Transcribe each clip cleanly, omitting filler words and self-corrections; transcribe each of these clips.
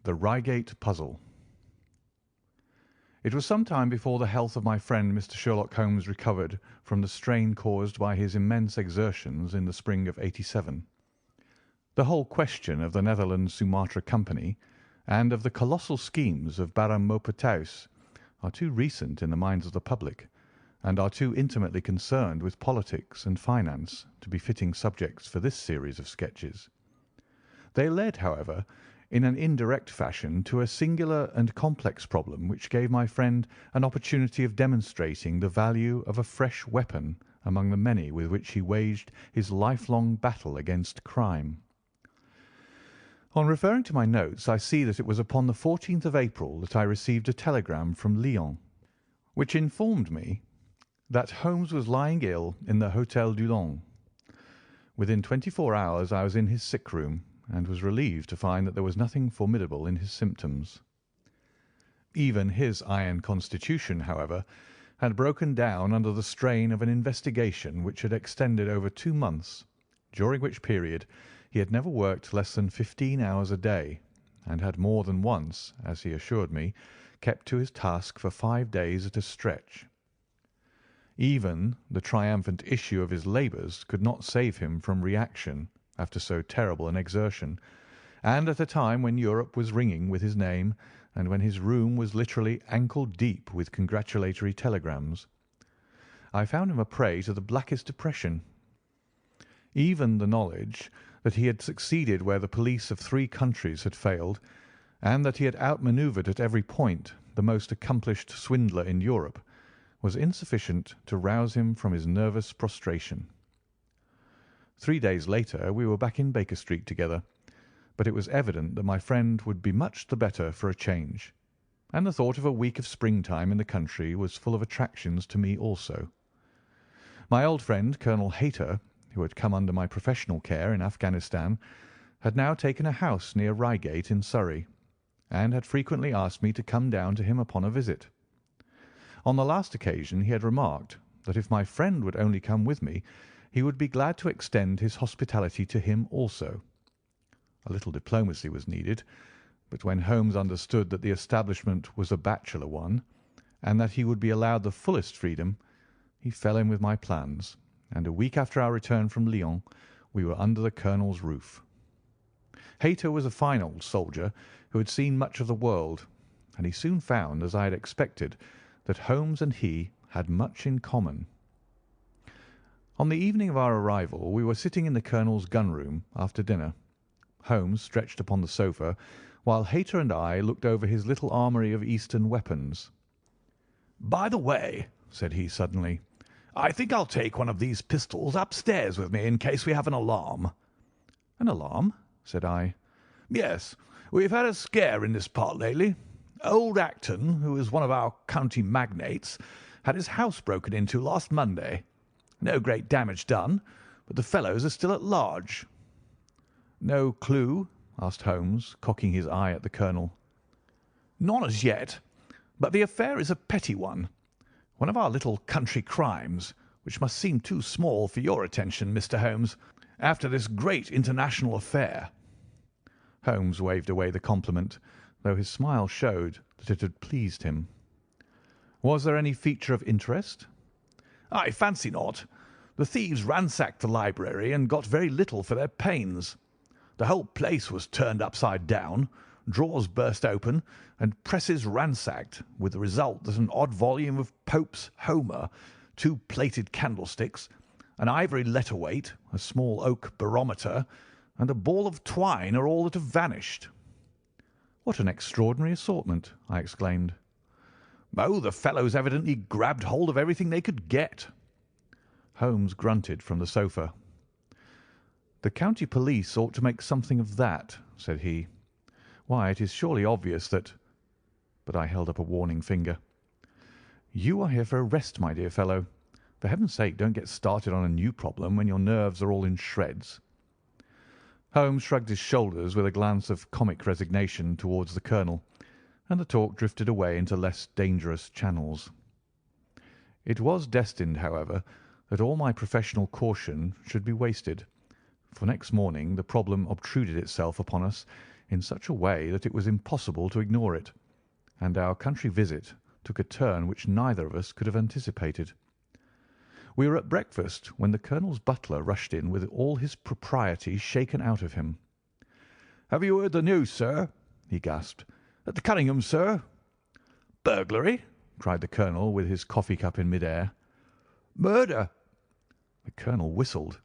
The Reigate Puzzle. It was some time before the health of my friend Mr. Sherlock Holmes recovered from the strain caused by his immense exertions in the spring of '87. The whole question of the Netherlands Sumatra Company and of the colossal schemes of Baron Maupertuis are too recent in the minds of the public, and are too intimately concerned with politics and finance to be fitting subjects for this series of sketches. They led, however, in an indirect fashion to a singular and complex problem which gave my friend an opportunity of demonstrating the value of a fresh weapon among the many with which he waged his lifelong battle against crime. On referring to my notes, I see that it was upon the 14th of April that I received a telegram from Lyon, which informed me that Holmes was lying ill in the Hôtel Dulong. Within 24 hours I was in his sick room, and was relieved to find that there was nothing formidable in his symptoms. Even his iron constitution, however, had broken down under the strain of an investigation which had extended over 2 months, during which period he had never worked less than 15 hours a day, and had more than once, as he assured me, kept to his task for 5 days at a stretch. Even the triumphant issue of his labours could not save him from reaction after so terrible an exertion, and at a time when Europe was ringing with his name, and when his room was literally ankle-deep with congratulatory telegrams. I found him a prey to the blackest depression. Even the knowledge that he had succeeded where the police of 3 countries had failed, and that he had outmanoeuvred at every point the most accomplished swindler in Europe, was insufficient to rouse him from his nervous prostration. 3 days later we were back in Baker Street together, but it was evident that my friend would be much the better for a change, and the thought of a week of springtime in the country was full of attractions to me also. My old friend Colonel Hayter, who had come under my professional care in Afghanistan, had now taken a house near Reigate in Surrey, and had frequently asked me to come down to him upon a visit. On the last occasion he had remarked that if my friend would only come with me, he would be glad to extend his hospitality to him also. A little diplomacy was needed, but when Holmes understood that the establishment was a bachelor one, and that he would be allowed the fullest freedom, he fell in with my plans, and a week after our return from Lyon we were under the colonel's roof. Hayter was a fine old soldier who had seen much of the world, and he soon found, as I had expected, that Holmes and he had much in common. On the evening of our arrival we were sitting in the colonel's gun-room after dinner, Holmes stretched upon the sofa, while Hayter and I looked over his little armoury of Eastern weapons. "By the way," said he suddenly, "I think I'll take one of these pistols upstairs with me in case we have an alarm." "An alarm?" said I. "Yes, we've had a scare in this part lately. Old Acton, who is one of our county magnates, had his house broken into last Monday. No great damage done, but the fellows are still at large." "No clue?" asked Holmes, cocking his eye at the colonel. "None as yet, but the affair is a petty one. One of our little country crimes, which must seem too small for your attention, Mr. Holmes, after this great international affair." Holmes waved away the compliment, though his smile showed that it had pleased him. "Was there any feature of interest?" "I fancy not. The thieves ransacked the library and got very little for their pains. The whole place was turned upside down, drawers burst open, and presses ransacked, with the result that an odd volume of Pope's Homer, 2 plated candlesticks, an ivory letter-weight, a small oak barometer, and a ball of twine are all that have vanished." "What an extraordinary assortment!" I exclaimed. "Oh, the fellows evidently grabbed hold of everything they could get." Holmes grunted from the sofa. "The county police ought to make something of that," said he. "Why, it is surely obvious that—" But I held up a warning finger. "You are here for a rest, my dear fellow. For heaven's sake, don't get started on a new problem when your nerves are all in shreds." Holmes shrugged his shoulders with a glance of comic resignation towards the colonel, and the talk drifted away into less dangerous channels. It was destined, however, that all my professional caution should be wasted, for next morning the problem obtruded itself upon us in such a way that it was impossible to ignore it, and our country visit took a turn which neither of us could have anticipated. We were at breakfast when the colonel's butler rushed in with all his propriety shaken out of him. "Have you heard the news, sir?" he gasped. "At the Cunningham, sir." "Burglary!" cried the colonel, with his coffee cup in mid-air. "Murder!" The colonel whistled.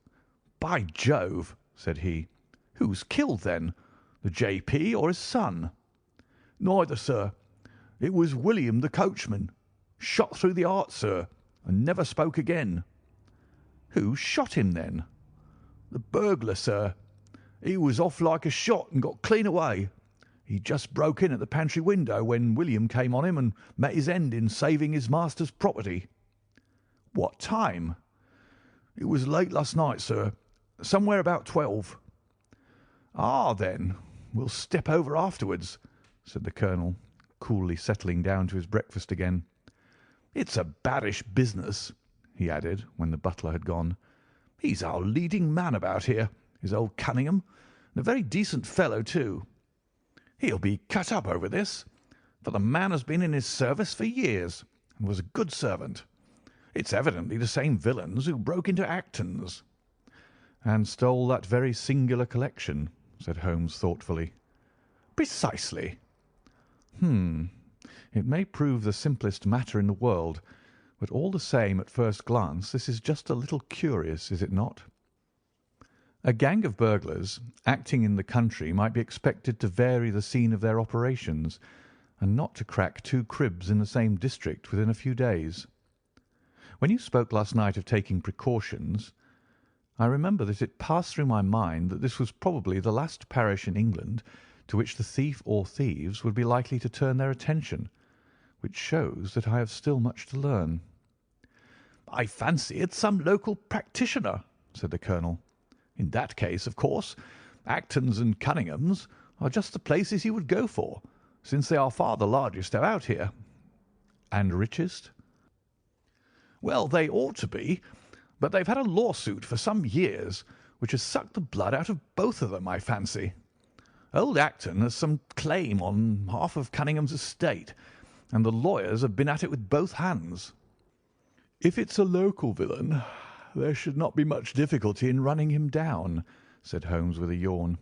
"By Jove!" said he. "Who's killed, then? The J.P. or his son?" "Neither, sir. It was William, the coachman. Shot through the heart, sir, and never spoke again." "Who shot him, then?" "The burglar, sir. He was off like a shot and got clean away. He just broke in at the pantry window when William came on him and met his end in saving his master's property." "What time?" "It was late last night, sir. Somewhere about 12. "Ah, then, we'll step over afterwards," said the colonel, coolly settling down to his breakfast again. "It's a baddish business," he added, when the butler had gone. "He's our leading man about here, is old Cunningham, and a very decent fellow, too. He'll be cut up over this, for the man has been in his service for years and was a good servant. It's evidently the same villains who broke into Acton's." "And stole that very singular collection," said Holmes thoughtfully. "Precisely." It may prove the simplest matter in the world, but all the same, at first glance, this is just a little curious, is it not? A gang of burglars acting in the country might be expected to vary the scene of their operations, and not to crack 2 cribs in the same district within a few days. When you spoke last night of taking precautions, I remember that it passed through my mind that this was probably the last parish in England to which the thief or thieves would be likely to turn their attention, which shows that I have still much to learn. "I fancy it's some local practitioner," said the colonel. "In that case, of course, Acton's and Cunningham's are just the places he would go for, since they are far the largest about here." "And richest?" "Well, they ought to be, but they've had a lawsuit for some years which has sucked the blood out of both of them, I fancy. Old Acton has some claim on half of Cunningham's estate, and the lawyers have been at it with both hands." "If it's a local villain, there should not be much difficulty in running him down," said Holmes with a yawn.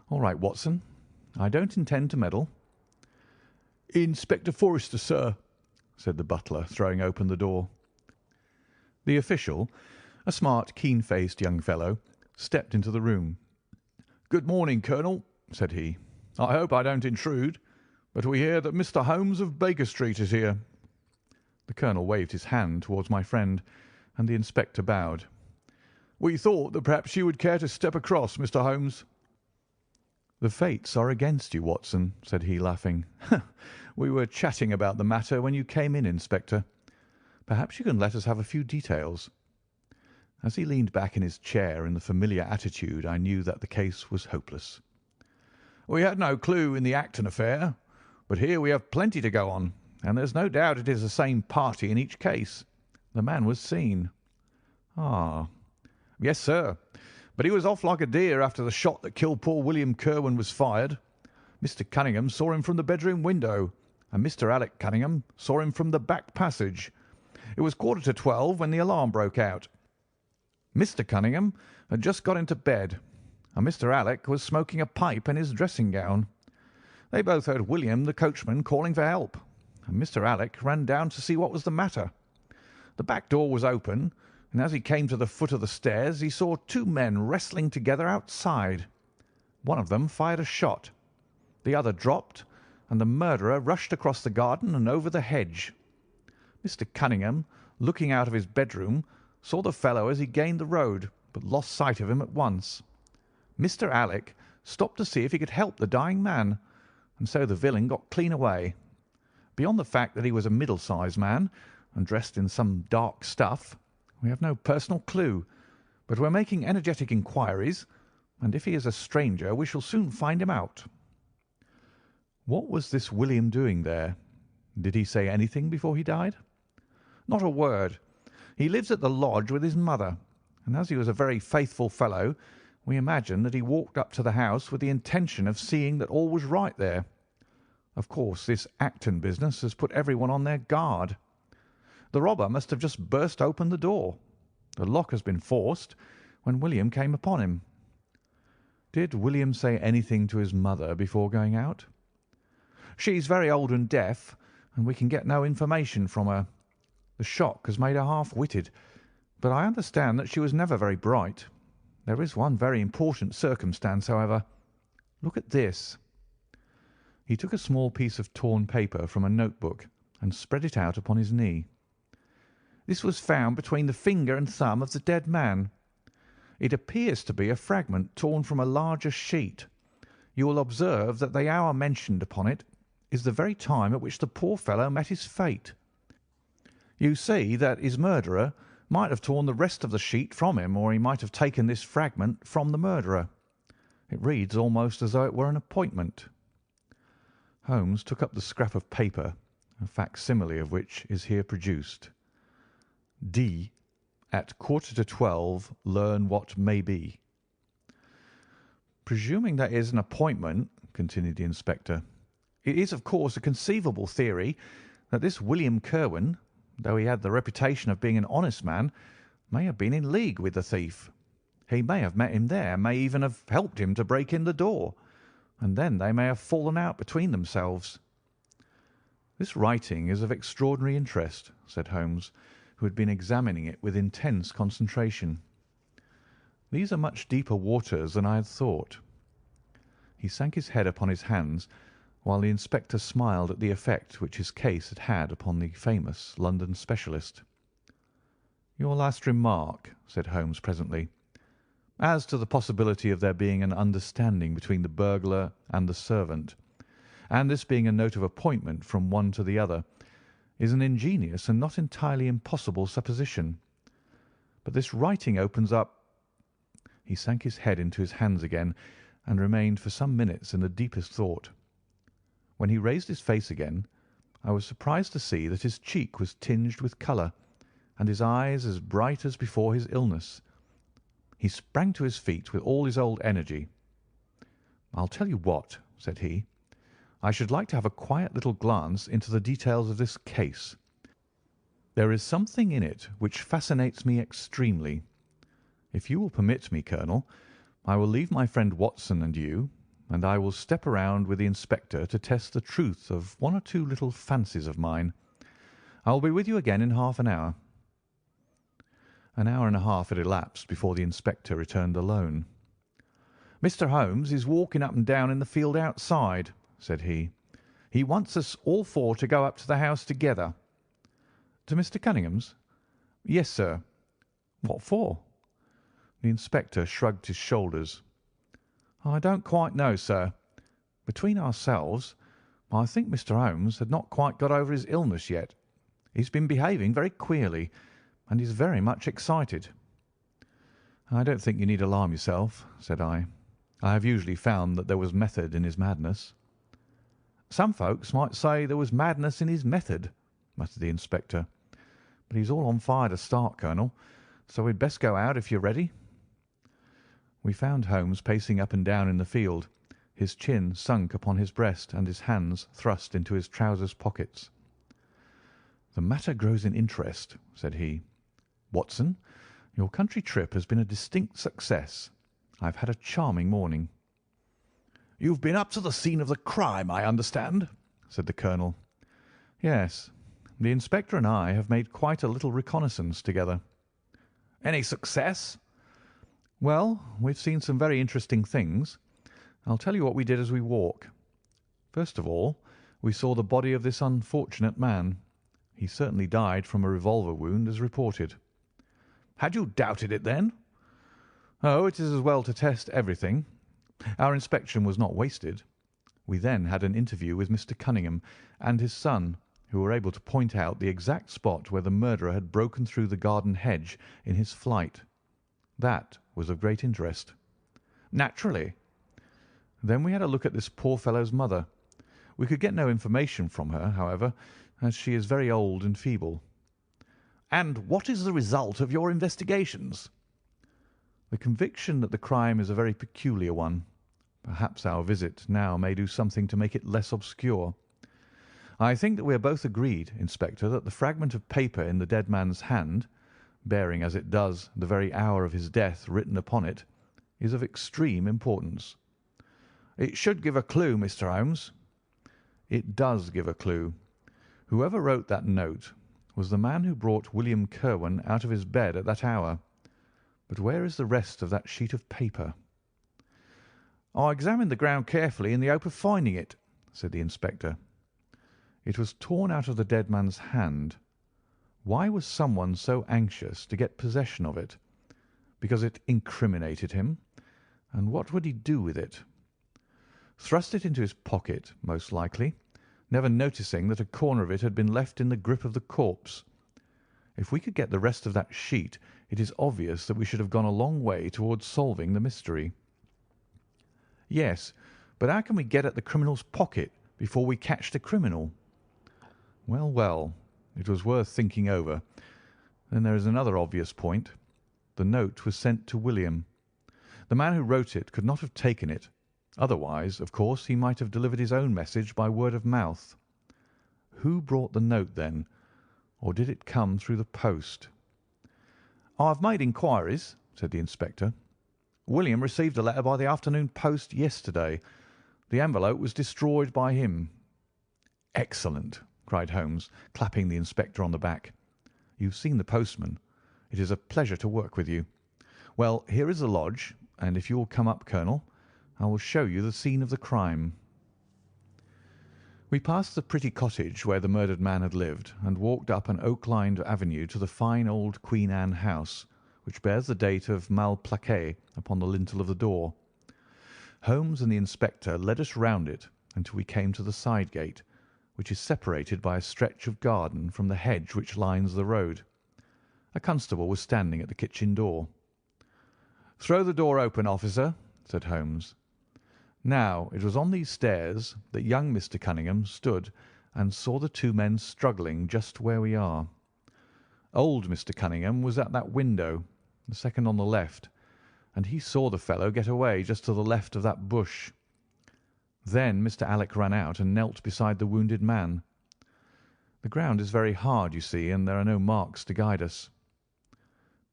"All right, Watson. I don't intend to meddle." "Inspector Forrester, sir," said the butler, throwing open the door. The official, a smart, keen-faced young fellow, stepped into the room. "Good morning, Colonel," said he. "I hope I don't intrude, but we hear that Mr. Holmes of Baker Street is here." The colonel waved his hand towards my friend, and the inspector bowed. "We thought that perhaps you would care to step across, Mr. Holmes." "The fates are against you, Watson," said he, laughing. "We were chatting about the matter when you came in, Inspector. Perhaps you can let us have a few details." As he leaned back in his chair in the familiar attitude, I knew that the case was hopeless. "We had no clue in the Acton affair, but here we have plenty to go on, and there's no doubt it is the same party in each case. The man was seen." "Ah." "Yes, sir, but he was off like a deer after the shot that killed poor William Kirwan was fired. Mr. Cunningham saw him from the bedroom window, and Mr. Alec Cunningham saw him from the back passage. It was 11:45 when the alarm broke out. Mr. Cunningham had just got into bed, and Mr. Alec was smoking a pipe in his dressing gown. They both heard William, the coachman, calling for help, and Mr. Alec ran down to see what was the matter. The back door was open, and as he came to the foot of the stairs he saw 2 men wrestling together outside. One of them fired a shot. The other dropped, and the murderer rushed across the garden and over the hedge. Mr. Cunningham, looking out of his bedroom, saw the fellow as he gained the road, but lost sight of him at once. Mr. Alec stopped to see if he could help the dying man, and so the villain got clean away. Beyond the fact that he was a middle-sized man and dressed in some dark stuff, we have no personal clue, but we're making energetic inquiries, and if he is a stranger we shall soon find him out." "What was this William doing there? Did he say anything before he died?" "Not a word. He lives at the lodge with his mother, and as he was a very faithful fellow, We imagine that he walked up to the house with the intention of seeing that all was right there. Of course, this Acton business has put everyone on their guard. The robber must have just burst open the door. The lock has been forced when William came upon him." "Did William say anything to his mother before going out?" "She's very old and deaf, and we can get no information from her. The shock has made her half-witted, but I understand that she was never very bright. There is one very important circumstance, however. Look at this." He took a small piece of torn paper from a notebook and spread it out upon his knee. "This was found between the finger and thumb of the dead man. It appears to be a fragment torn from a larger sheet. You will observe that the hour mentioned upon it is the very time at which the poor fellow met his fate. You see that his murderer might have torn the rest of the sheet from him, or he might have taken this fragment from the murderer. It reads almost as though it were an appointment." Holmes took up the scrap of paper, a facsimile of which is here produced. "D. At 11:45, learn what may be." "Presuming that is an appointment," continued the inspector, "it is of course a conceivable theory that this William Kirwan, though he had the reputation of being an honest man, may have been in league with the thief. He may have met him there, may even have helped him to break in the door, and then they may have fallen out between themselves." "This writing is of extraordinary interest," said Holmes, who had been examining it with intense concentration. "These are much deeper waters than I had thought." He sank his head upon his hands, while the inspector smiled at the effect which his case had had upon the famous London specialist. "Your last remark," said Holmes presently, "as to the possibility of there being an understanding between the burglar and the servant, and this being a note of appointment from one to the other, is an ingenious and not entirely impossible supposition. But this writing opens up—" He sank his head into his hands again, and remained for some minutes in the deepest thought. When he raised his face again, I was surprised to see that his cheek was tinged with colour, and his eyes as bright as before his illness. He sprang to his feet with all his old energy. "I'll tell you what," said he. "I should like to have a quiet little glance into the details of this case. There is something in it which fascinates me extremely. If you will permit me, Colonel, I will leave my friend Watson and you, and I will step around with the inspector to test the truth of one or two little fancies of mine. I will be with you again in half an hour." An hour and a half had elapsed before the inspector returned alone. "Mr. Holmes is walking up and down in the field outside," said he. "He wants us all four to go up to the house together." "To Mr. Cunningham's?" "Yes, sir." "What for?" The inspector shrugged his shoulders. "I don't quite know, sir. Between ourselves, I think Mr. Holmes had not quite got over his illness yet. He's been behaving very queerly, and is very much excited." "I don't think you need alarm yourself," said I. "I have usually found that there was method in his madness." "Some folks might say there was madness in his method," muttered the inspector. "But he's all on fire to start, Colonel, so we'd best go out if you're ready." We found Holmes pacing up and down in the field, his chin sunk upon his breast and his hands thrust into his trousers pockets. "The matter grows in interest," said he. "Watson, your country trip has been a distinct success. I've had a charming morning." "You've been up to the scene of the crime, I understand," said the colonel. "Yes. The inspector and I have made quite a little reconnaissance together." "Any success?" "Well, we've seen some very interesting things. I'll tell you what we did as we walk. First of all, we saw the body of this unfortunate man. He certainly died from a revolver wound, as reported." "Had you doubted it, then?" "Oh, it is as well to test everything. Our inspection was not wasted. We then had an interview with Mr. Cunningham and his son, who were able to point out the exact spot where the murderer had broken through the garden hedge in his flight. That was of great interest." "Naturally." "Then we had a look at this poor fellow's mother. We could get no information from her, however, as she is very old and feeble." "And what is the result of your investigations?" The conviction that the crime is a very peculiar one. Perhaps our visit now may do something to make it less obscure. I think that we are both agreed, Inspector, that the fragment of paper in the dead man's hand, bearing as it does the very hour of his death written upon it, is of extreme importance." "It should give a clue, Mr. Holmes." "It does give a clue. Whoever wrote that note was the man who brought William Kirwan out of his bed at that hour. But where is the rest of that sheet of paper?" "I examined the ground carefully in the hope of finding it," said the inspector. "It was torn out of the dead man's hand. Why was someone so anxious to get possession of it? Because it incriminated him? And what would he do with it? Thrust it into his pocket, most likely, never noticing that a corner of it had been left in the grip of the corpse. If we could get the rest of that sheet, it is obvious that we should have gone a long way towards solving the mystery." "Yes, but how can we get at the criminal's pocket before we catch the criminal?" "Well, well, it was worth thinking over. Then there is another obvious point. The note was sent to William. The man who wrote it could not have taken it. Otherwise, of course, he might have delivered his own message by word of mouth. Who brought the note, then? Or did it come through the post?" "I have made inquiries," said the inspector. "William received a letter by the afternoon post yesterday. The envelope was destroyed by him." "Excellent!" cried Holmes, clapping the inspector on the back. "You've seen the postman. It is a pleasure to work with you. Well, here is the lodge, and if you will come up, Colonel, I will show you the scene of the crime." We passed the pretty cottage where the murdered man had lived, and walked up an oak-lined avenue to the fine old Queen Anne house, which bears the date of Malplaquet upon the lintel of the door. Holmes and the inspector led us round it until we came to the side gate, which is separated by a stretch of garden from the hedge which lines the road. A constable was standing at the kitchen door. "Throw the door open, officer," said Holmes. Now, it was on these stairs that young Mr. Cunningham stood and saw the two men struggling just where we are. Old Mr. Cunningham was at that window, the second on the left, and he saw the fellow get away just to the left of that bush. Then Mr. Alec ran out and knelt beside the wounded man. The ground is very hard, you see, and there are no marks to guide us.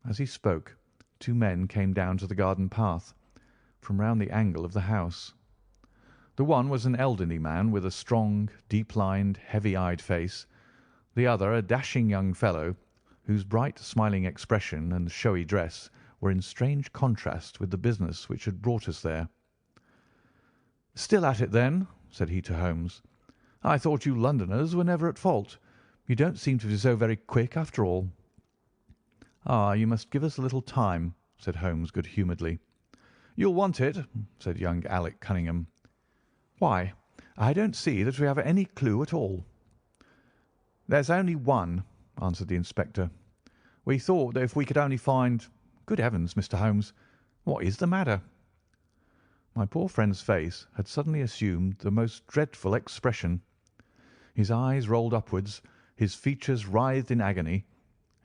As he spoke, two men came down to the garden path, from round the angle of the house. The one was an elderly man with a strong, deep-lined, heavy-eyed face. The other a dashing young fellow, whose bright, smiling expression and showy dress were in strange contrast with the business which had brought us there. "Still at it, then?" said he to Holmes. "I thought you Londoners were never at fault. You don't seem to be so very quick, after all." "Ah, you must give us a little time," said Holmes good-humouredly. "You'll want it," said young Alec Cunningham. "Why, I don't see that we have any clue at all." "There's only one," answered the inspector. "We thought that if we could only find— Good heavens, Mr. Holmes, what is the matter?" My poor friend's face had suddenly assumed the most dreadful expression. His eyes rolled upwards, his features writhed in agony,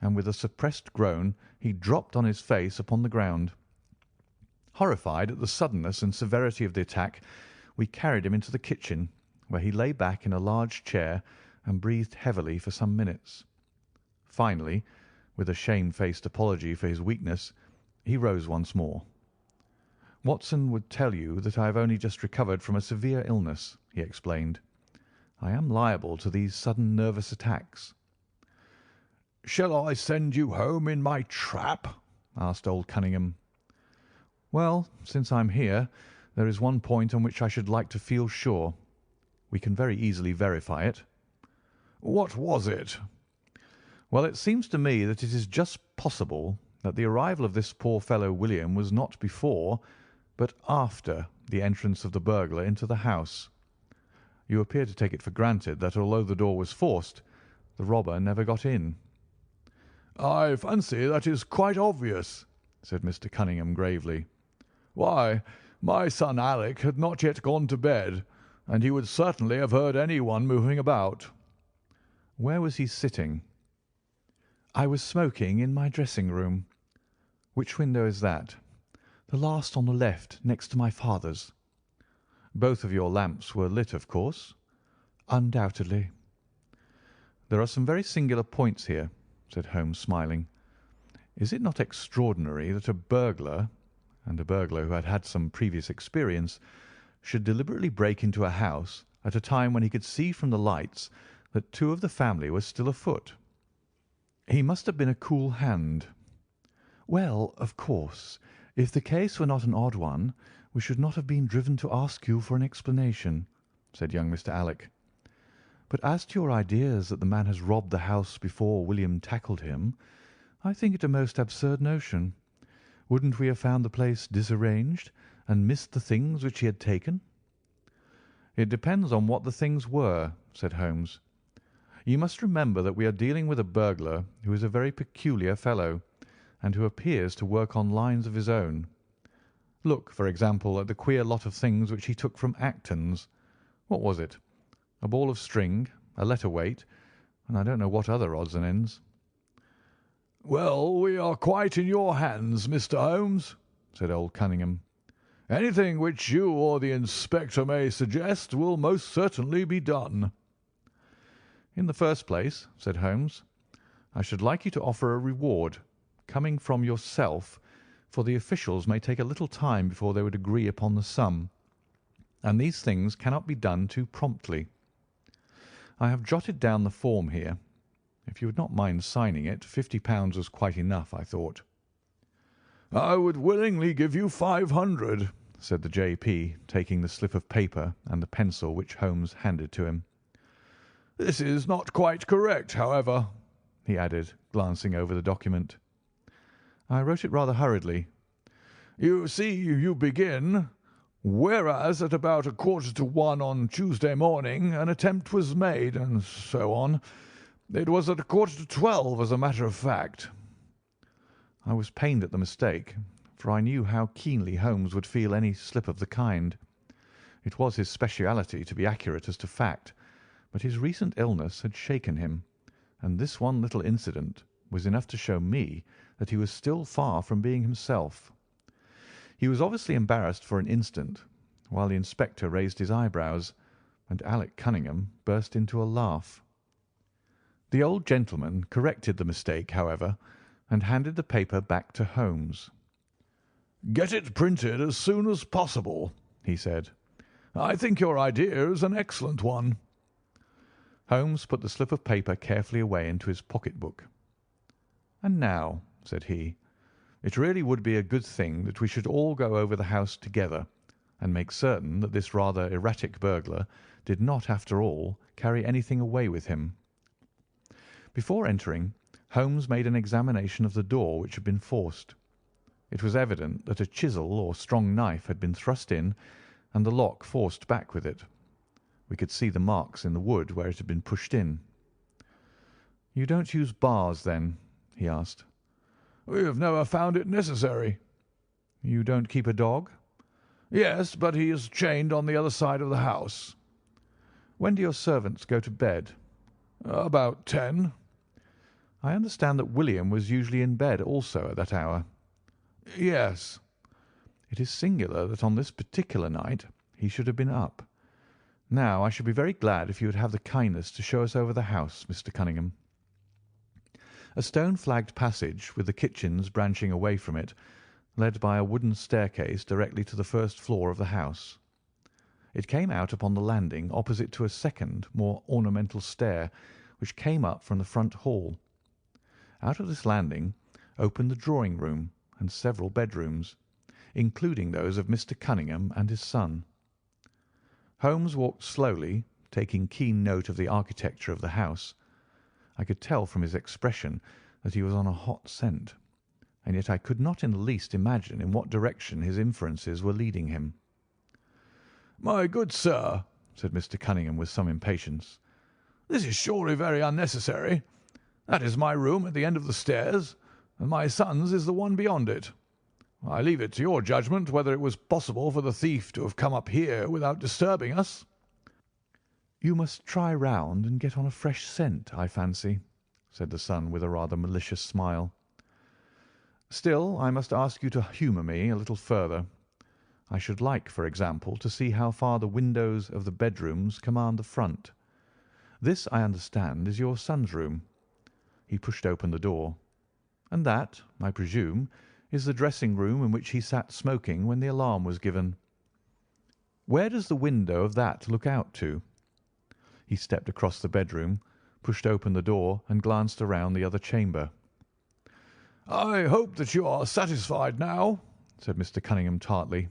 and with a suppressed groan he dropped on his face upon the ground. Horrified at the suddenness and severity of the attack, we carried him into the kitchen, where he lay back in a large chair and breathed heavily for some minutes. Finally, with a shamefaced apology for his weakness, he rose once more. "Watson would tell you that I have only just recovered from a severe illness," he explained. "I am liable to these sudden nervous attacks." "Shall I send you home in my trap?" asked old Cunningham. "Well, since I'm here, there is one point on which I should like to feel sure. We can very easily verify it." "What was it?" "Well, it seems to me that it is just possible that the arrival of this poor fellow William was not before, but after the entrance of the burglar into the house. You appear to take it for granted that although the door was forced, the robber never got in." "I fancy that is quite obvious," said Mr. Cunningham gravely. "Why, my son Alec had not yet gone to bed, and he would certainly have heard anyone moving about." "Where was he sitting?" "I was smoking in my dressing-room." "Which window is that?" "The last on the left, next to my father's." "Both of your lamps were lit, of course?" "Undoubtedly." "There are some very singular points here," said Holmes, smiling. "Is it not extraordinary that a burglar, and a burglar who had had some previous experience, should deliberately break into a house at a time when he could see from the lights that two of the family were still afoot? He must have been a cool hand." "Well, of course, if the case were not an odd one, we should not have been driven to ask you for an explanation," said young Mr. Alec. "But as to your ideas that the man has robbed the house before William tackled him, I think it a most absurd notion. Wouldn't we have found the place disarranged and missed the things which he had taken?" "It depends on what the things were," said Holmes. "You must remember that we are dealing with a burglar who is a very peculiar fellow, and who appears to work on lines of his own. Look, for example, at the queer lot of things which he took from Acton's. What was it? A ball of string, a letter weight, and I don't know what other odds and ends." "Well, we are quite in your hands, Mr. Holmes," said old Cunningham. "Anything which you or the inspector may suggest will most certainly be done." "In the first place," said Holmes, "I should like you to offer a reward, coming from yourself, for the officials may take a little time before they would agree upon the sum, and these things cannot be done too promptly. I have jotted down the form here. If you would not mind signing it, £50 was quite enough, I thought." "I would willingly give you 500, said the J.P., taking the slip of paper and the pencil which Holmes handed to him. "This is not quite correct, however," he added, glancing over the document. "I wrote it rather hurriedly." "You see, you begin, 'Whereas at about 1:45 on Tuesday morning an attempt was made,' and so on. It was at 11:45, as a matter of fact." I was pained at the mistake, for I knew how keenly Holmes would feel any slip of the kind. It was his speciality to be accurate as to fact, but his recent illness had shaken him, and this one little incident was enough to show me that he was still far from being himself. He was obviously embarrassed for an instant, while the inspector raised his eyebrows, and Alec Cunningham burst into a laugh. The old gentleman corrected the mistake, however, and handed the paper back to Holmes. "Get it printed as soon as possible," he said. "I think your idea is an excellent one." Holmes put the slip of paper carefully away into his pocket-book. "And now," said he, "it really would be a good thing that we should all go over the house together, and make certain that this rather erratic burglar did not, after all, carry anything away with him." Before entering, Holmes made an examination of the door, which had been forced. It was evident that a chisel or strong knife had been thrust in and the lock forced back with it. We could see the marks in the wood where it had been pushed in. "You don't use bars, then?" he asked. "We have never found it necessary." "You don't keep a dog?" "Yes, but he is chained on the other side of the house." "When do your servants go to bed?" "About 10. "I understand that William was usually in bed also at that hour." "Yes." "It is singular that on this particular night he should have been up. Now, I should be very glad if you would have the kindness to show us over the house, Mr. Cunningham." A stone-flagged passage, with the kitchens branching away from it, led by a wooden staircase directly to the first floor of the house. It came out upon the landing opposite to a second, more ornamental stair, which came up from the front hall. Out of this landing opened the drawing-room and several bedrooms, including those of Mr. Cunningham and his son. Holmes walked slowly, taking keen note of the architecture of the house. I could tell from his expression that he was on a hot scent, and yet I could not in the least imagine in what direction his inferences were leading him. "My good sir," said Mr. Cunningham with some impatience, "this is surely very unnecessary. That is my room at the end of the stairs, and my son's is the one beyond it. I leave it to your judgment whether it was possible for the thief to have come up here without disturbing us." "You must try round and get on a fresh scent, I fancy," said the son with a rather malicious smile. Still, I must ask you to humour me a little further. I should like, for example, to see how far the windows of the bedrooms command the front. This, I understand, is your son's room." He pushed open the door. "And that, I presume, is the dressing-room in which he sat smoking when the alarm was given. Where does the window of that look out to?" He stepped across the bedroom, pushed open the door, and glanced around the other chamber. "I hope that you are satisfied now," said Mr. Cunningham tartly.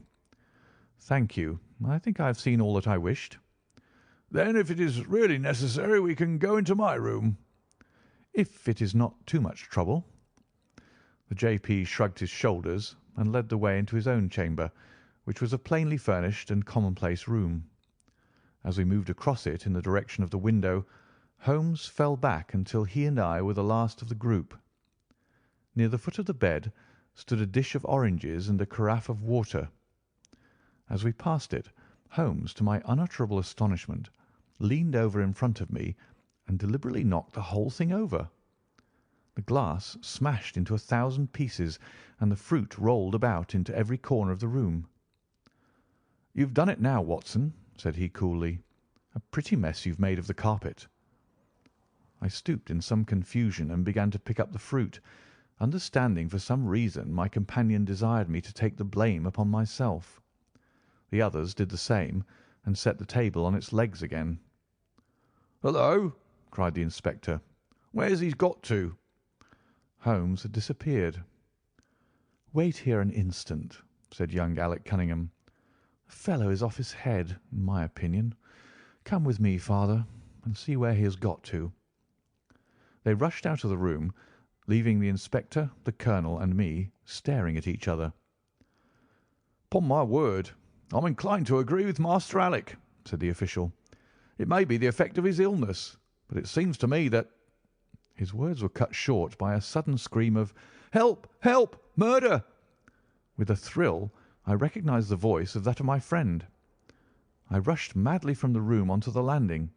"Thank you. I think I have seen all that I wished." "Then if it is really necessary we can go into my room." "If it is not too much trouble." The J.P. shrugged his shoulders and led the way into his own chamber, which was a plainly furnished and commonplace room. As we moved across it in the direction of the window, Holmes fell back until he and I were the last of the group. Near the foot of the bed stood a dish of oranges and a carafe of water. As we passed it, Holmes, to my unutterable astonishment, leaned over in front of me and deliberately knocked the whole thing over. The glass smashed into 1,000 pieces, and the fruit rolled about into every corner of the room. "You've done it now, Watson," said he coolly. "A pretty mess you've made of the carpet." I stooped in some confusion and began to pick up the fruit, understanding for some reason my companion desired me to take the blame upon myself. The others did the same, and set the table on its legs again. "Hullo!" cried the inspector. "Where's he got to?" Holmes had disappeared. "Wait here an instant," said young Alec Cunningham. "The fellow is off his head, in my opinion. Come with me, father, and see where he has got to." They rushed out of the room, leaving the inspector, the colonel, and me staring at each other. "'Pon my word, I'm inclined to agree with Master Alec," said the official. "It may be the effect of his illness, but it seems to me that—" His words were cut short by a sudden scream of "Help! Help! Murder!" With a thrill, I recognised the voice of that of my friend. I rushed madly from the room onto the landing.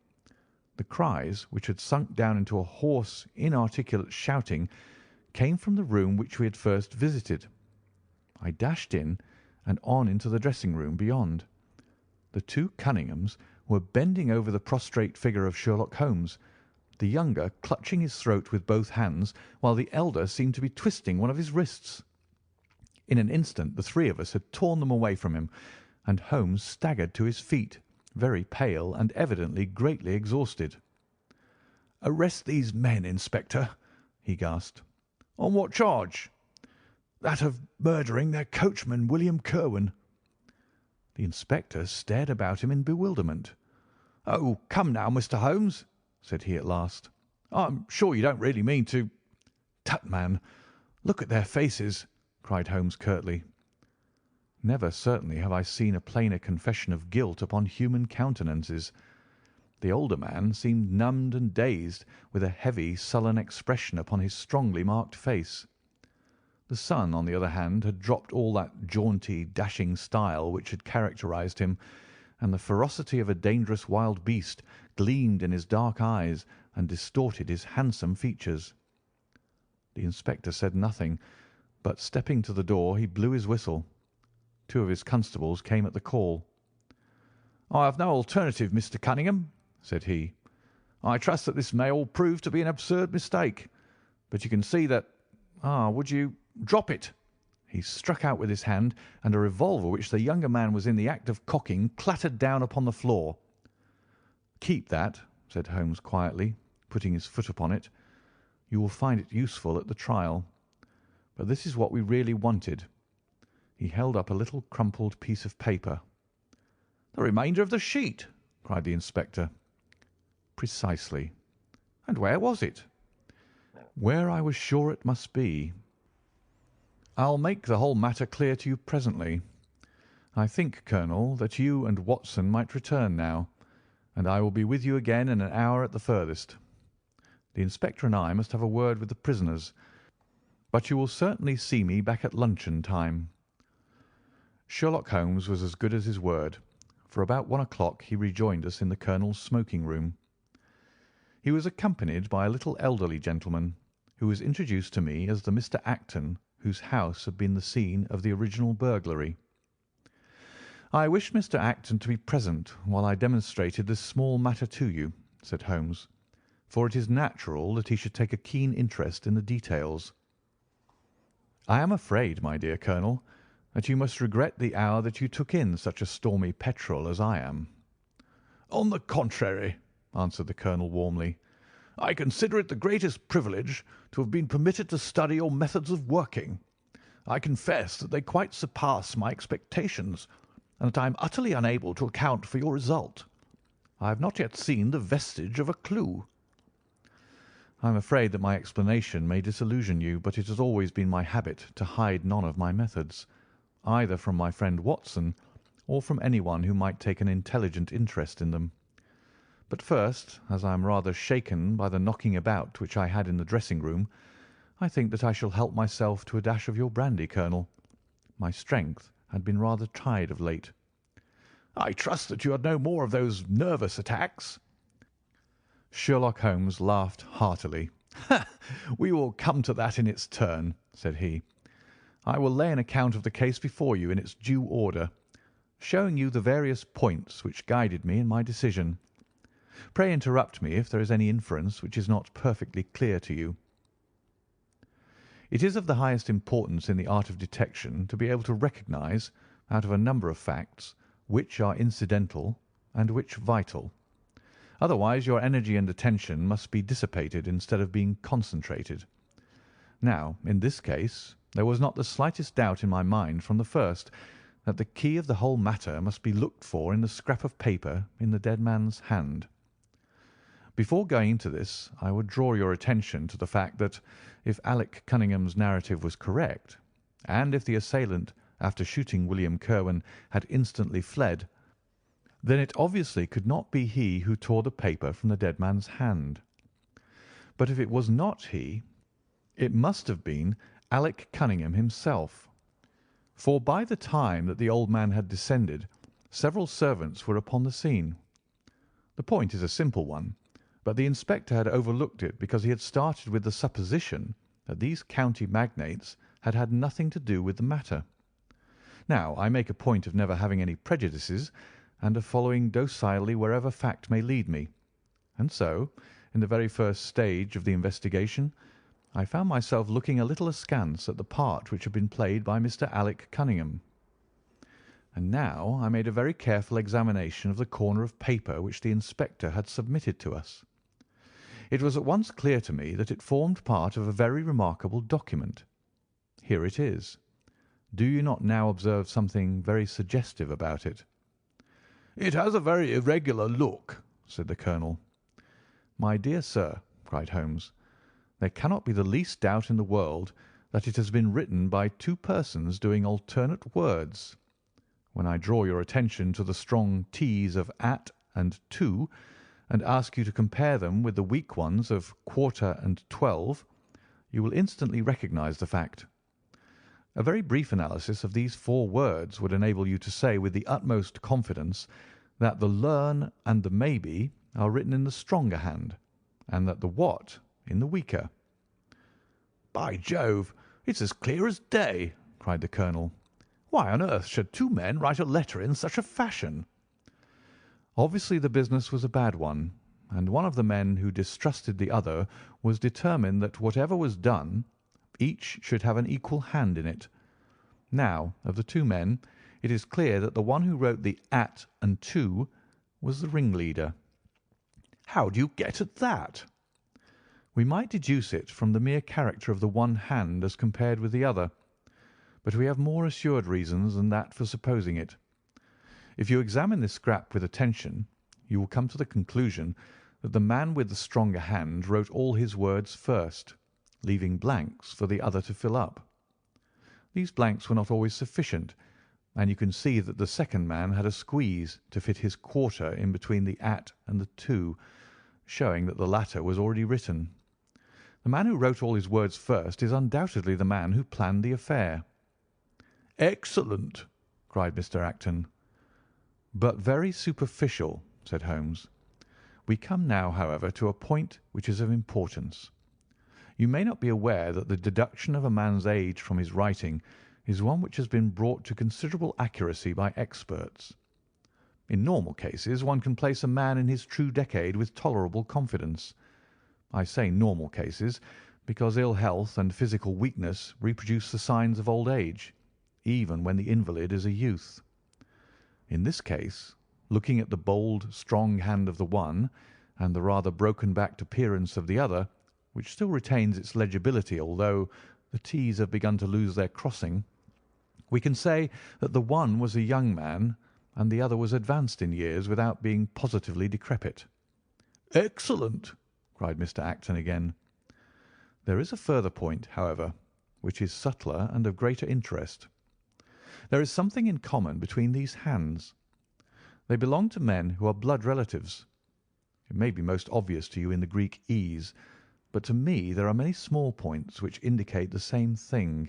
The cries, which had sunk down into a hoarse, inarticulate shouting, came from the room which we had first visited. I dashed in and on into the dressing-room beyond. The two Cunninghams were bending over the prostrate figure of Sherlock Holmes, the younger clutching his throat with both hands, while the elder seemed to be twisting one of his wrists. In an instant the three of us had torn them away from him, and Holmes staggered to his feet, very pale and evidently greatly exhausted. "Arrest these men, Inspector," he gasped. "On what charge?" "That of murdering their coachman, William Kirwan." The inspector stared about him in bewilderment. "Oh, come now, Mr. Holmes," said he at last. "I'm sure you don't really mean to—" "Tut, man, look at their faces," cried Holmes curtly. Never certainly have I seen a plainer confession of guilt upon human countenances. The older man seemed numbed and dazed, with a heavy, sullen expression upon his strongly marked face. The son, on the other hand, had dropped all that jaunty, dashing style which had characterized him, and the ferocity of a dangerous wild beast gleamed in his dark eyes and distorted his handsome features. The inspector said nothing, but stepping to the door, he blew his whistle. Two of his constables came at the call. "I have no alternative, Mr. Cunningham," said he. "I trust that this may all prove to be an absurd mistake, but you can see that— would you drop it?" He struck out with his hand, and a revolver which the younger man was in the act of cocking clattered down upon the floor. "Keep that," said Holmes quietly, putting his foot upon it. "You will find it useful at the trial. But this is what we really wanted." He held up a little crumpled piece of paper. "The remainder of the sheet!" cried the inspector. "Precisely." "And where was it?" "Where I was sure it must be. I'll make the whole matter clear to you presently. I think, Colonel, that you and Watson might return now, and I will be with you again in an hour at the furthest. The inspector and I must have a word with the prisoners, but you will certainly see me back at luncheon time." Sherlock Holmes was as good as his word, for about 1 o'clock he rejoined us in the colonel's smoking room. He was accompanied by a little elderly gentleman, who was introduced to me as the Mr. Acton whose house had been the scene of the original burglary. "I wish Mr. Acton to be present while I demonstrated this small matter to you," said Holmes, "for it is natural that he should take a keen interest in the details. I am afraid, my dear Colonel, that you must regret the hour that you took in such a stormy petrel as I am." "On the contrary," answered the Colonel warmly, "I consider it the greatest privilege to have been permitted to study your methods of working. I confess that they quite surpass my expectations, and that I am utterly unable to account for your result. I have not yet seen the vestige of a clue." "I am afraid that my explanation may disillusion you, but it has always been my habit to hide none of my methods, either from my friend Watson or from anyone who might take an intelligent interest in them. But first, as I am rather shaken by the knocking about which I had in the dressing-room, I think that I shall help myself to a dash of your brandy, Colonel. My strength had been rather tried of late." "I trust that you had no more of those nervous attacks." Sherlock Holmes laughed heartily. "We will come to that in its turn," said he. "I will lay an account of the case before you in its due order, showing you the various points which guided me in my decision. Pray interrupt me if there is any inference which is not perfectly clear to you. It is of the highest importance in the art of detection to be able to recognise, out of a number of facts, which are incidental and which vital. Otherwise your energy and attention must be dissipated instead of being concentrated. Now, in this case, there was not the slightest doubt in my mind from the first that the key of the whole matter must be looked for in the scrap of paper in the dead man's hand. Before going into this, I would draw your attention to the fact that, if Alec Cunningham's narrative was correct, and if the assailant, after shooting William Kirwan, had instantly fled, then it obviously could not be he who tore the paper from the dead man's hand. But if it was not he, it must have been Alec Cunningham himself, for by the time that the old man had descended, several servants were upon the scene. The point is a simple one, but the inspector had overlooked it because he had started with the supposition that these county magnates had had nothing to do with the matter. Now, I make a point of never having any prejudices, and of following docilely wherever fact may lead me, and so, in the very first stage of the investigation, I found myself looking a little askance at the part which had been played by Mr. Alec Cunningham. And now I made a very careful examination of the corner of paper which the inspector had submitted to us. It was at once clear to me that it formed part of a very remarkable document. Here it is. Do you not now observe something very suggestive about it? "It has a very irregular look," said the Colonel. "My dear sir," cried Holmes, "there cannot be the least doubt in the world that it has been written by two persons doing alternate words. When I draw your attention to the strong T's of at and to, and ask you to compare them with the weak ones of quarter and 12, you will instantly recognise the fact. A very brief analysis of these four words would enable you to say with the utmost confidence that the learn and the maybe are written in the stronger hand, and that the what in the weaker." "By Jove, it's as clear as day," cried the Colonel. "Why on earth should two men write a letter in such a fashion?" Obviously the business was a bad one, and one of the men who distrusted the other was determined that whatever was done, each should have an equal hand in it. Now, of the two men, it is clear that the one who wrote the at and to was the ringleader. "How do you get at that?" "We might deduce it from the mere character of the one hand as compared with the other, but we have more assured reasons than that for supposing it. If you examine this scrap with attention, you will come to the conclusion that the man with the stronger hand wrote all his words first, leaving blanks for the other to fill up. These blanks were not always sufficient, and you can see that the second man had a squeeze to fit his quarter in between the at and the to, showing that the latter was already written. The man who wrote all his words first is undoubtedly the man who planned the affair." "Excellent!" cried Mr. Acton. "But very superficial," said Holmes. "We come now, however, to a point which is of importance. You may not be aware that the deduction of a man's age from his writing is one which has been brought to considerable accuracy by experts. In normal cases one can place a man in his true decade with tolerable confidence. I say normal cases, because ill health and physical weakness reproduce the signs of old age, even when the invalid is a youth. In this case, looking at the bold, strong hand of the one, and the rather broken-backed appearance of the other, which still retains its legibility although the T's have begun to lose their crossing, we can say that the one was a young man and the other was advanced in years without being positively decrepit. "Excellent!" cried Mr. Acton again. There is a further point, however, which is subtler and of greater interest. There is something in common between these hands. They belong to men who are blood relatives. It may be most obvious to you in the Greek E's, but to me there are many small points which indicate the same thing.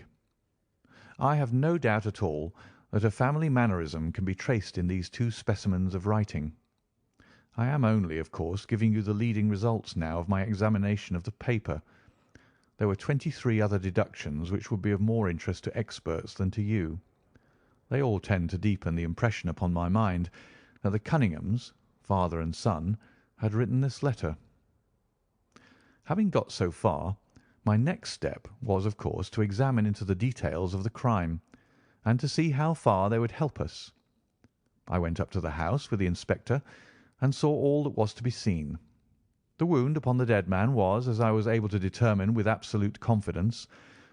I have no doubt at all that a family mannerism can be traced in these two specimens of writing. I am only, of course, giving you the leading results now of my examination of the paper. There were 23 other deductions which would be of more interest to experts than to you. They all tend to deepen the impression upon my mind that the Cunninghams, father and son, had written this letter. Having got so far, my next step was, of course, to examine into the details of the crime, and to see how far they would help us. I went up to the house with the inspector and saw all that was to be seen. The wound upon the dead man was, as I was able to determine with absolute confidence,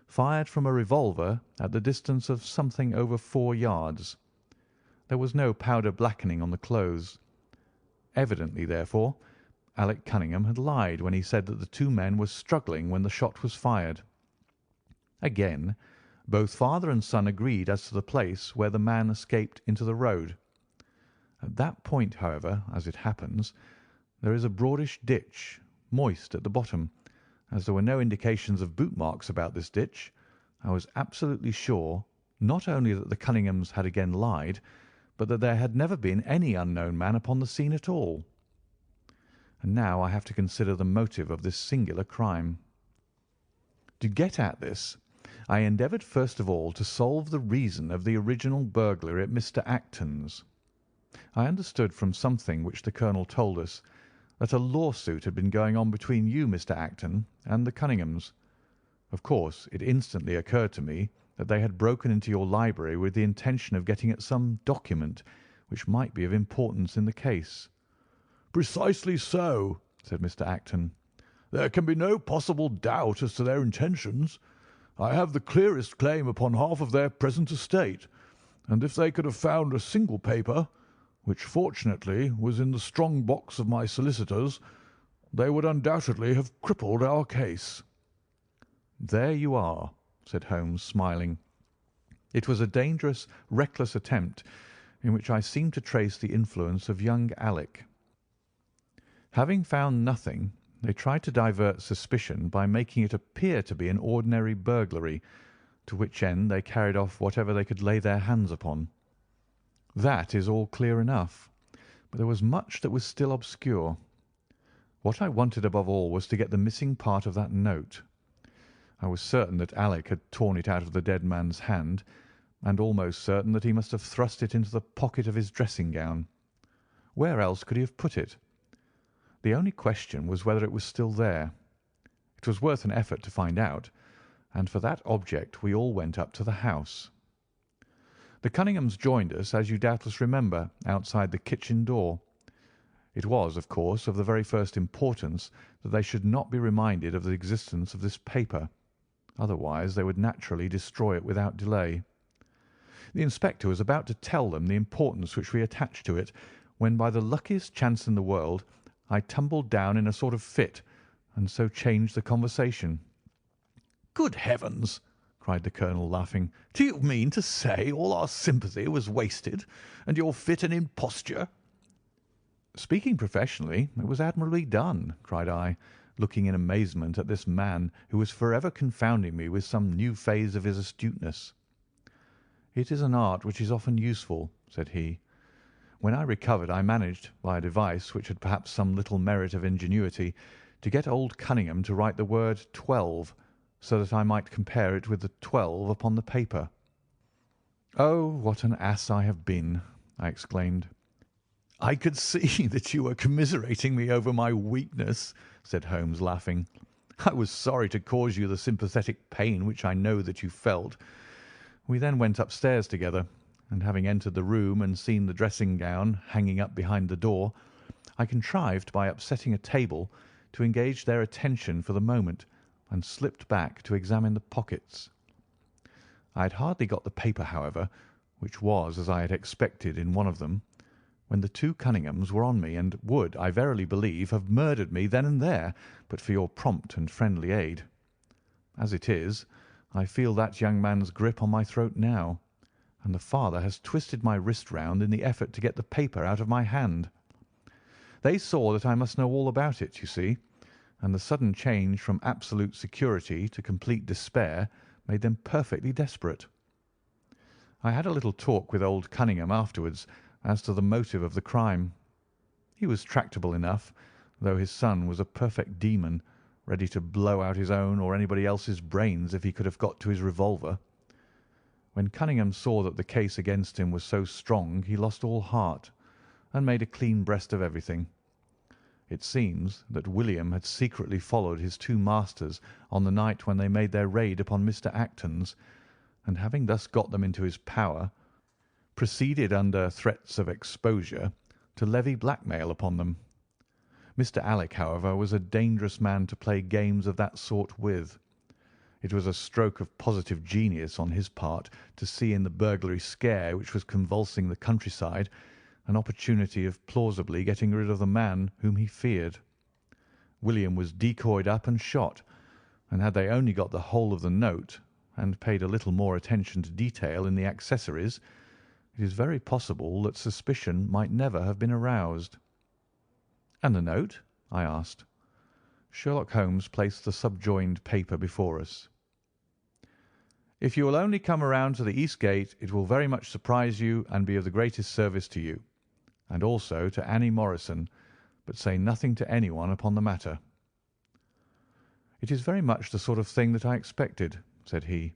fired from a revolver at the distance of something over 4 yards. There was no powder blackening on the clothes. Evidently, therefore, Alec Cunningham had lied when he said that the two men were struggling when the shot was fired. Again, both father and son agreed as to the place where the man escaped into the road. At that point, however, as it happens, there is a broadish ditch, moist at the bottom. As there were no indications of boot marks about this ditch, I was absolutely sure not only that the Cunninghams had again lied, but that there had never been any unknown man upon the scene at all. And now I have to consider the motive of this singular crime. To get at this, I endeavoured first of all to solve the reason of the original burglary at Mr. Acton's. I understood from something which the colonel told us that a lawsuit had been going on between you, Mr. Acton, and the Cunninghams. Of course, it instantly occurred to me that they had broken into your library with the intention of getting at some document which might be of importance in the case. "Precisely so," said Mr. Acton. "There can be no possible doubt as to their intentions. I have the clearest claim upon half of their present estate, and if they could have found a single paper, which fortunately was in the strong box of my solicitors, they would undoubtedly have crippled our case." "There you are," said Holmes, smiling. "It was a dangerous, reckless attempt in which I seem to trace the influence of young Alec. Having found nothing, they tried to divert suspicion by making it appear to be an ordinary burglary, to which end they carried off whatever they could lay their hands upon. That is all clear enough, but there was much that was still obscure. What I wanted above all was to get the missing part of that note. I was certain that Alec had torn it out of the dead man's hand, and almost certain that he must have thrust it into the pocket of his dressing gown. Where else could he have put it? The only question was whether it was still there. It was worth an effort to find out, and for that object we all went up to the house. The Cunninghams joined us, as you doubtless remember, outside the kitchen door. It was, of course, of the very first importance that they should not be reminded of the existence of this paper. Otherwise they would naturally destroy it without delay. The inspector was about to tell them the importance which we attached to it, when by the luckiest chance in the world I tumbled down in a sort of fit, and so changed the conversation. "Good heavens!" cried the colonel, laughing. "Do you mean to say all our sympathy was wasted, and your fit an imposture?" "Speaking professionally, it was admirably done," cried I, looking in amazement at this man who was forever confounding me with some new phase of his astuteness. "It is an art which is often useful," said he. "When I recovered I managed, by a device which had perhaps some little merit of ingenuity, to get old Cunningham to write the word 12, so that I might compare it with the 12 upon the paper. "Oh, what an ass I have been!" I exclaimed. "I could see that you were commiserating me over my weakness," said Holmes, laughing. "I was sorry to cause you the sympathetic pain which I know that you felt." We then went upstairs together, and having entered the room and seen the dressing-gown hanging up behind the door, I contrived by upsetting a table to engage their attention for the moment, and slipped back to examine the pockets. I had hardly got the paper, however, which was, as I had expected, in one of them, when the two Cunninghams were on me, and would, I verily believe, have murdered me then and there, but for your prompt and friendly aid. As it is, I feel that young man's grip on my throat now, and the father has twisted my wrist round in the effort to get the paper out of my hand. They saw that I must know all about it, you see, and the sudden change from absolute security to complete despair made them perfectly desperate. I had a little talk with old Cunningham afterwards as to the motive of the crime. He was tractable enough, though his son was a perfect demon, ready to blow out his own or anybody else's brains if he could have got to his revolver. When Cunningham saw that the case against him was so strong, he lost all heart, and made a clean breast of everything. It seems that William had secretly followed his two masters on the night when they made their raid upon Mr. Acton's, and having thus got them into his power, proceeded under threats of exposure to levy blackmail upon them. Mr. Alec, however, was a dangerous man to play games of that sort with. It was a stroke of positive genius on his part to see in the burglary scare which was convulsing the countryside an opportunity of plausibly getting rid of the man whom he feared. William was decoyed up and shot, and had they only got the whole of the note, and paid a little more attention to detail in the accessories, it is very possible that suspicion might never have been aroused. "And the note?" I asked. Sherlock Holmes placed the subjoined paper before us. "If you will only come around to the east gate, it will very much surprise you and be of the greatest service to you, and also to Annie Morrison, but say nothing to anyone upon the matter." "It is very much the sort of thing that I expected," said he.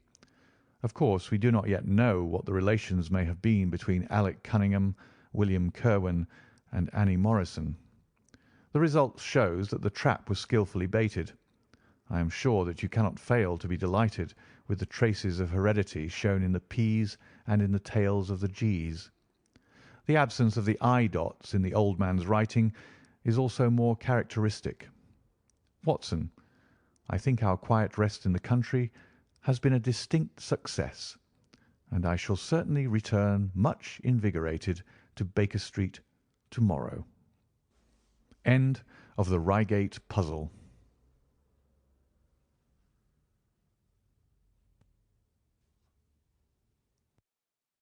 "Of course, we do not yet know what the relations may have been between Alec Cunningham, William Kirwan, and Annie Morrison. The result shows that the trap was skilfully baited. I am sure that you cannot fail to be delighted with the traces of heredity shown in the P's and in the tails of the G's. The absence of the I dots in the old man's writing is also more characteristic. Watson, I think our quiet rest in the country has been a distinct success, and I shall certainly return much invigorated to Baker Street to-morrow. End of the Reigate Puzzle.